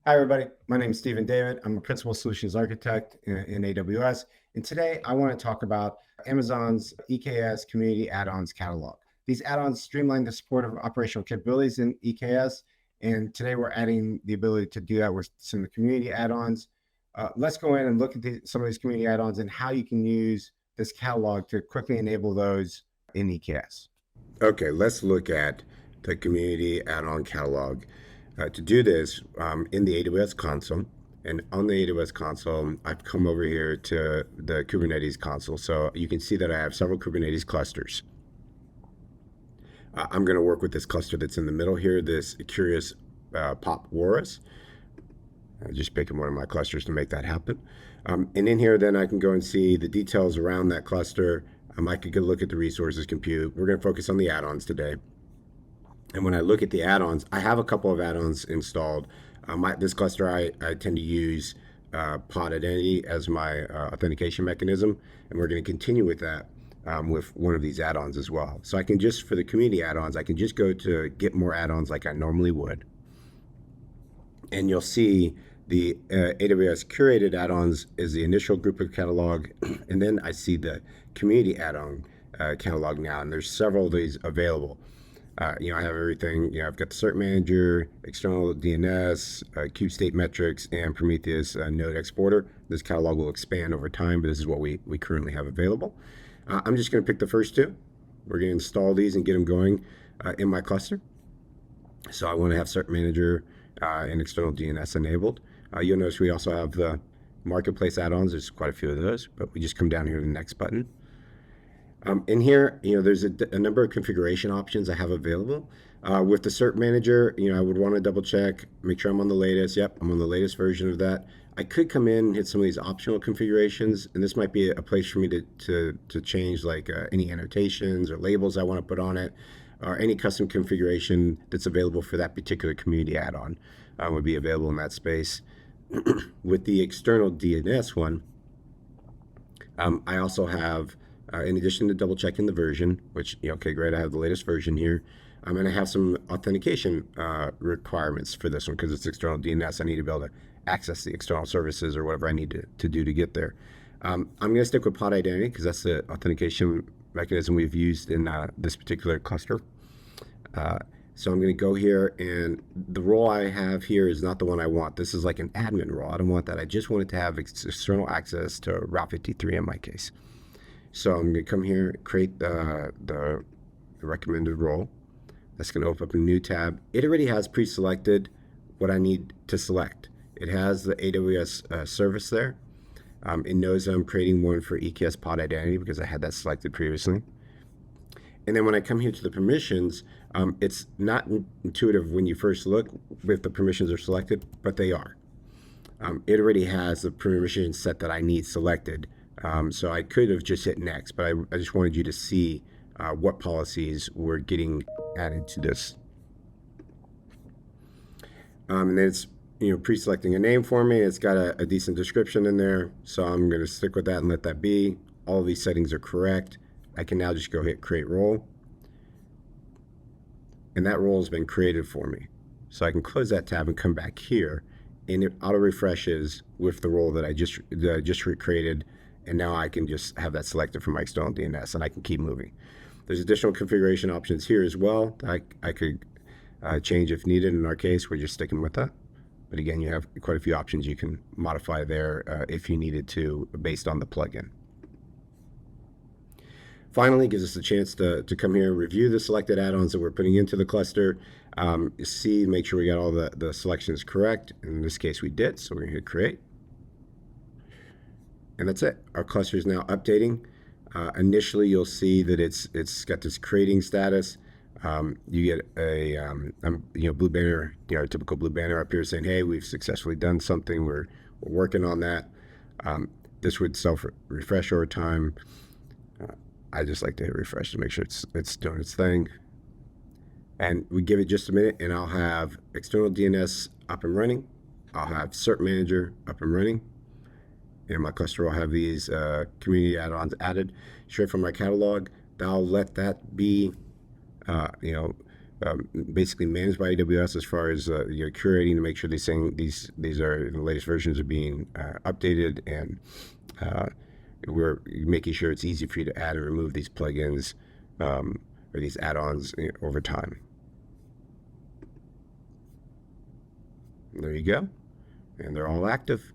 Hi, everybody. My name is Stephen David. I'm a principal solutions architect in AWS. And today I want to talk about Amazon's EKS Community Add-ons catalog. These add-ons streamline the support of operational capabilities in EKS. And today we're adding the ability to do that with some of the community add-ons. Let's go in and look at some of these community add-ons and how you can use this catalog to quickly enable those in EKS. Okay, let's look at the community add-on catalog. To do this, in the AWS console, and on the AWS console, I've come over here to the Kubernetes console. So you can see that I have several Kubernetes clusters. I'm going to work with this cluster that's in the middle here, this Curious Pop Walrus. Just picking one of my clusters to make that happen. And in here, then I can go and see the details around that cluster. I could go look at the resources compute. We're going to focus on the add-ons today. And when I look at the add-ons, I have a couple of add-ons installed. This cluster, I tend to use pod identity as my authentication mechanism, and we're going to continue with that with one of these add-ons as well. So I can just, for the community add-ons, I can just go to get more add-ons like I normally would. And you'll see the AWS curated add-ons is the initial group of catalog, and then I see the community add-on catalog now, and there's several of these available. I have everything. I've got the cert manager, external DNS, Cube state metrics, and Prometheus node exporter. This catalog will expand over time, but this is what we currently have available. I'm just going to pick the first two. We're going to install these and get them going in my cluster. So I want to have cert manager and external DNS enabled. You'll notice we also have the marketplace add-ons. There's quite a few of those, but we just come down here to the next button. In here, there's a number of configuration options I have available. With the cert manager, I would want to double check, make sure I'm on the latest. Yep, I'm on the latest version of that. I could come in and hit some of these optional configurations, and this might be a place for me to change like any annotations or labels I want to put on it, or any custom configuration that's available for that particular community add-on would be available in that space. With the external DNS one, I also have, in addition to double checking the version, which, okay, great, I have the latest version here. I'm going to have some authentication requirements for this one because it's external DNS. I need to be able to access the external services or whatever I need to do to get there. I'm going to stick with pod identity because that's the authentication mechanism we've used in this particular cluster. So I'm going to go here, and the role I have here is not the one I want. This is like an admin role. I don't want that. I just wanted to have external access to Route 53 in my case. So I'm going to come here, create the recommended role. That's going to open up a new tab. It already has pre-selected what I need to select. It has the AWS service there. It knows I'm creating one for EKS pod identity because I had that selected previously. And then when I come here to the permissions, it's not intuitive when you first look if the permissions are selected, but they are. It already has the permission set that I need selected. So I could have just hit next, but I just wanted you to see what policies were getting added to this. And then it's pre-selecting a name for me. It's got a decent description in there, so I'm going to stick with that and let that be. All of these settings are correct. I can now just go hit create role, and that role has been created for me. So I can close that tab and come back here, and it auto refreshes with the role that I just recreated. And now I can just have that selected for my external DNS, and I can keep moving. There's additional configuration options here as well that I could change if needed. In our case, we're just sticking with that. But again, you have quite a few options you can modify there if you needed to based on the plugin. Finally, gives us a chance to come here and review the selected add-ons that we're putting into the cluster. Make sure we got all the selections correct. In this case, we did, so we're going to hit create. And that's it. Our cluster is now updating. Initially, you'll see that it's got this creating status. You get a blue banner, typical blue banner up here saying, "Hey, we've successfully done something. We're working on that." This would self-refresh over time. I just like to hit refresh to make sure it's doing its thing. And we give it just a minute, and I'll have external DNS up and running. I'll have cert manager up and running. And my cluster will have these community add-ons added straight from my catalog. I'll let that be, basically managed by AWS as far as you're curating to make sure these are the latest versions are being updated, and we're making sure it's easy for you to add and remove these plugins or these add-ons over time. There you go, and they're all active.